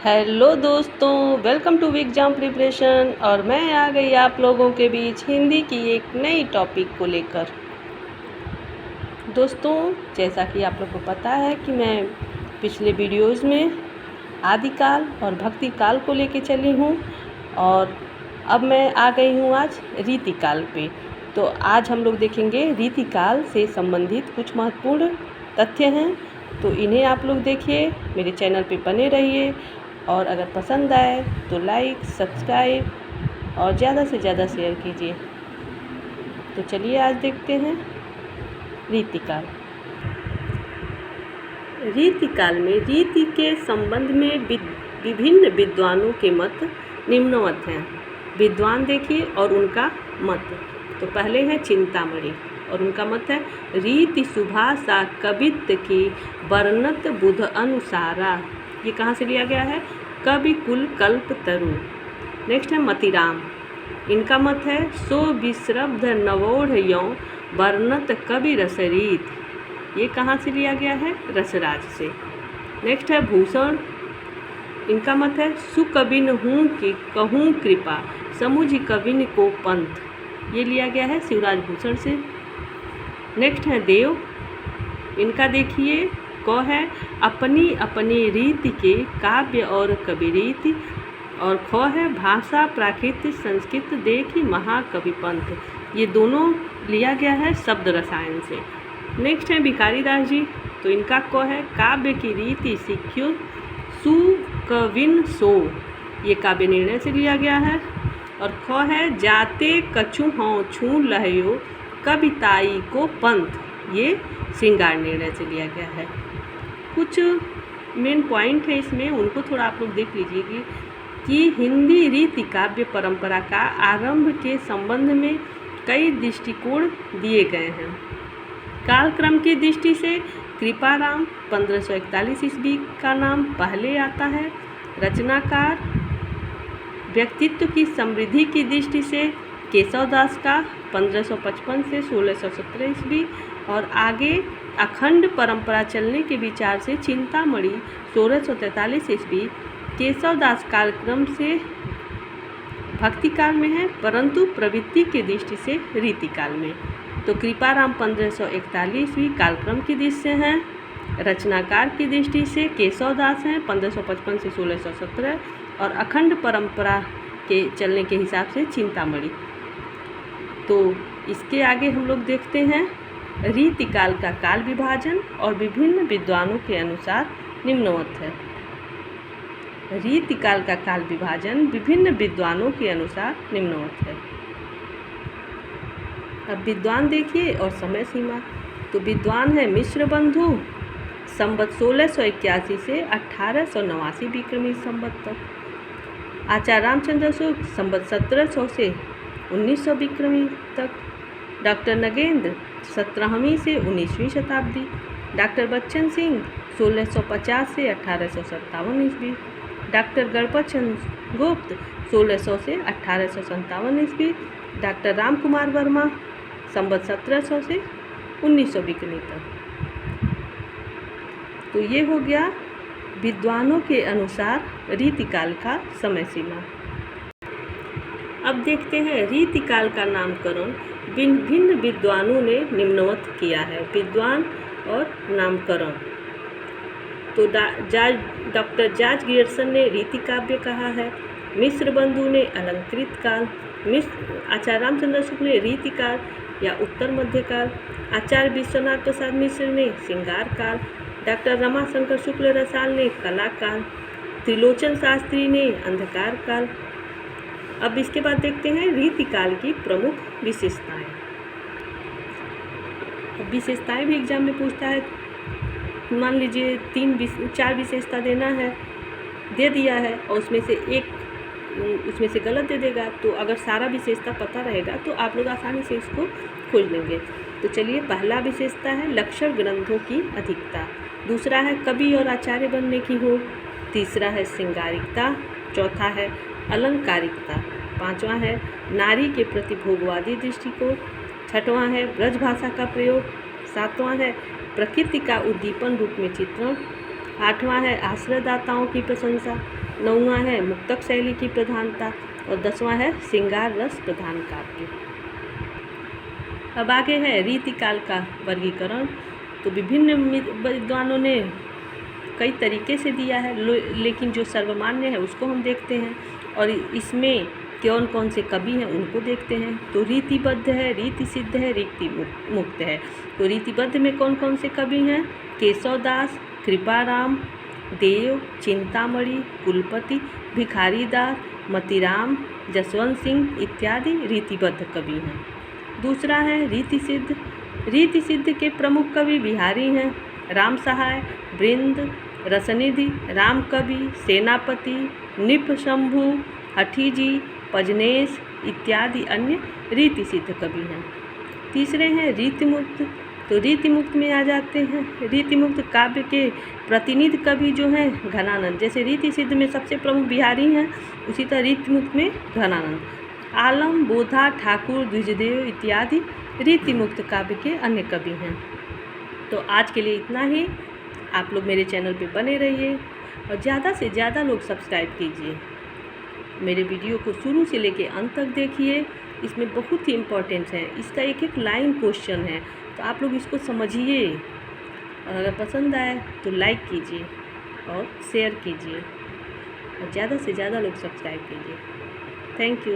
Hello दोस्तों, welcome to exam preparation. और मैं आ गई आप लोगों के बीच हिंदी की एक नई टॉपिक को लेकर। दोस्तों, जैसा कि आप लोग को पता है कि मैं पिछले वीडियोस में आदिकाल और भक्ति काल को लेके चली हूँ और अब मैं आ गई हूँ आज रीतिकाल पे। तो आज हम लोग देखेंगे रीतिकाल से संबंधित कुछ महत्वपूर्ण तथ्य हैं। तो इन्हें आप लोग देखिए, मेरे चैनल पे बने रहिए और अगर पसंद आए तो लाइक, सब्सक्राइब और ज़्यादा से ज़्यादा शेयर कीजिए। तो चलिए आज देखते हैं रीतिकाल। रीतिकाल में रीति के संबंध में विभिन्न विद्वानों के मत निम्नवत हैं। विद्वान देखिए और उनका मत। तो पहले है चिंतामणि और उनका मत है रीति सुभाषा कवित्व की वर्णत बुध अनुसारा। ये कहाँ से लिया गया है? कवि कुल कल्प तरु। नेक्स्ट है मतिराम, इनका मत है सो विश्रब्ध नवोढ़ यौ वर्णत कवि रसरीत। ये कहाँ से लिया गया है? रसराज से। नेक्स्ट है भूषण, इनका मत है सुकविन हूँ कि कहूँ कृपा समुझ कविन को पंथ। ये लिया गया है शिवराज भूषण से। नेक्स्ट है देव, इनका देखिए क है अपनी अपनी रीति के काव्य और कवि रीति और ख है भाषा प्राकृत संस्कृत देखी महाकवि पंथ। ये दोनों लिया गया है शब्द रसायन से। नेक्स्ट है भिखारी दास जी, तो इनका क है काव्य की रीति सीख्यो सुकविन सो। ये काव्य निर्णय से लिया गया है। और ख है जाते कछु हों छू लहयो कविताई को पंथ। ये श्रृंगार निर्णय से लिया गया है। कुछ मेन पॉइंट है इसमें, उनको थोड़ा आप लोग देख लीजिए कि हिंदी रीति काव्य परंपरा का आरंभ के संबंध में कई दृष्टिकोण दिए गए हैं। कालक्रम की दृष्टि से कृपाराम 1541 ईस्वी का नाम पहले आता है। रचनाकार व्यक्तित्व की समृद्धि की दृष्टि से केशवदास का 1555 से 1617 ईस्वी और आगे अखंड परंपरा चलने के विचार से चिंतामणि 1643 ईस्वी केशवदास कालक्रम से भक्ति काल में है, परंतु प्रवृत्ति की दृष्टि से रीतिकाल में। तो कृपाराम 1541 ईस्वी कालक्रम की दृष्टि से हैं। रचनाकार की दृष्टि से केशवदास हैं 1555 से 1617 और अखंड परंपरा के चलने के हिसाब से चिंतामणि। तो इसके आगे हम लोग देखते हैं रीतिकाल का काल विभाजन और विभिन्न विद्वानों के अनुसार निम्नवत है। रीतिकाल का काल विभाजन विभिन्न विद्वानों के अनुसार निम्नवत है। अब विद्वान देखिए और समय सीमा। तो विद्वान है मिश्र बंधु संवत 1681 से 1889 विक्रमी संवत तक। आचार्य रामचंद्र शुक्ल संवत 1700 से 1900 विक्रमी तक। डॉक्टर नगेंद्र 17वीं से 19वीं शताब्दी। डॉक्टर बच्चन सिंह 1650 से 1857 ईस्वी। डॉक्टर गणपत चंद्र गुप्त 1600 से 1857 ईस्वी। डॉक्टर राम कुमार वर्मा संवत 1700 से 1900 विक्रमी तक। तो ये हो गया विद्वानों के अनुसार रीतिकाल का समय सीमा। अब देखते हैं रीतिकाल का नामकरण विभिन्न विद्वानों ने निम्नवत किया है। विद्वान और नामकरण। तो डॉक्टर जॉर्ज गियर्सन ने रीति काव्य कहा है। मिश्र बंधु ने अलंकृत काल। आचार्य रामचंद्र शुक्ल ने रीतिकाल या उत्तर मध्यकाल। आचार्य विश्वनाथ प्रसाद मिश्र ने श्रृंगार काल। डॉक्टर रमाशंकर शुक्ल रसाल ने कला काल। त्रिलोचन शास्त्री ने अंधकार काल। अब इसके बाद देखते हैं रीतिकाल की प्रमुख विशेषताएं। विशेषताएं भी एग्जाम में पूछता है। मान लीजिए 4 विशेषता देना है, दे दिया है और उसमें से गलत दे देगा। तो अगर सारा विशेषता पता रहेगा तो आप लोग आसानी से इसको खोज लेंगे। तो चलिए, पहला विशेषता है लक्षण ग्रंथों की अधिकता। दूसरा है कवि और आचार्य बनने की हो। तीसरा है श्रृंगारिकता। चौथा है अलंकारिकता। पांचवा है नारी के प्रति भोगवादी दृष्टिकोण। छठवां है ब्रज भाषा का प्रयोग। सातवां है प्रकृति का उद्दीपन रूप में चित्रण। 8वां है आश्रयदाताओं की प्रशंसा। 9वां है मुक्तक शैली की प्रधानता और 10वां है श्रृंगार रस प्रधान काव्य। अब आगे है रीतिकाल का वर्गीकरण। तो विभिन्न विद्वानों ने कई तरीके से दिया है, लेकिन जो सर्वमान्य है उसको हम देखते हैं और इसमें कौन कौन से कवि हैं उनको देखते हैं। तो रीतिबद्ध है, रीति सिद्ध है, रीति मुक्त है। तो रीतिबद्ध में कौन कौन से कवि हैं? केशवदास, कृपाराम, देव, चिंतामणि, कुलपति, भिखारीदास, मतीराम, जसवंत सिंह इत्यादि रीतिबद्ध कवि हैं। दूसरा है रीति सिद्ध। रीति सिद्ध के प्रमुख कवि बिहारी हैं, राम सहाय, बृंद, रसनिधि, राम कवि, सेनापति, निपशंभु, हठीजी, पजनेश इत्यादि अन्य रीति सिद्ध कवि हैं। तीसरे हैं रीतिमुक्त। तो रीतिमुक्त में आ जाते हैं रीतिमुक्त काव्य के प्रतिनिधि कवि जो हैं घनानंद। जैसे रीति सिद्ध में सबसे प्रमुख बिहारी हैं, उसी तरह रीतिमुक्त में घनानंद। आलम, बोधा, ठाकुर, द्विजदेव इत्यादि रीतिमुक्त काव्य के अन्य कवि हैं। तो आज के लिए इतना ही। आप लोग मेरे चैनल पे बने रहिए और ज़्यादा से ज़्यादा लोग सब्सक्राइब कीजिए। मेरे वीडियो को शुरू से लेके अंत तक देखिए, इसमें बहुत ही इम्पोर्टेंट है। इसका एक एक लाइन क्वेश्चन है, तो आप लोग इसको समझिए और अगर पसंद आए तो लाइक कीजिए और शेयर कीजिए और ज़्यादा से ज़्यादा लोग सब्सक्राइब कीजिए। Thank you.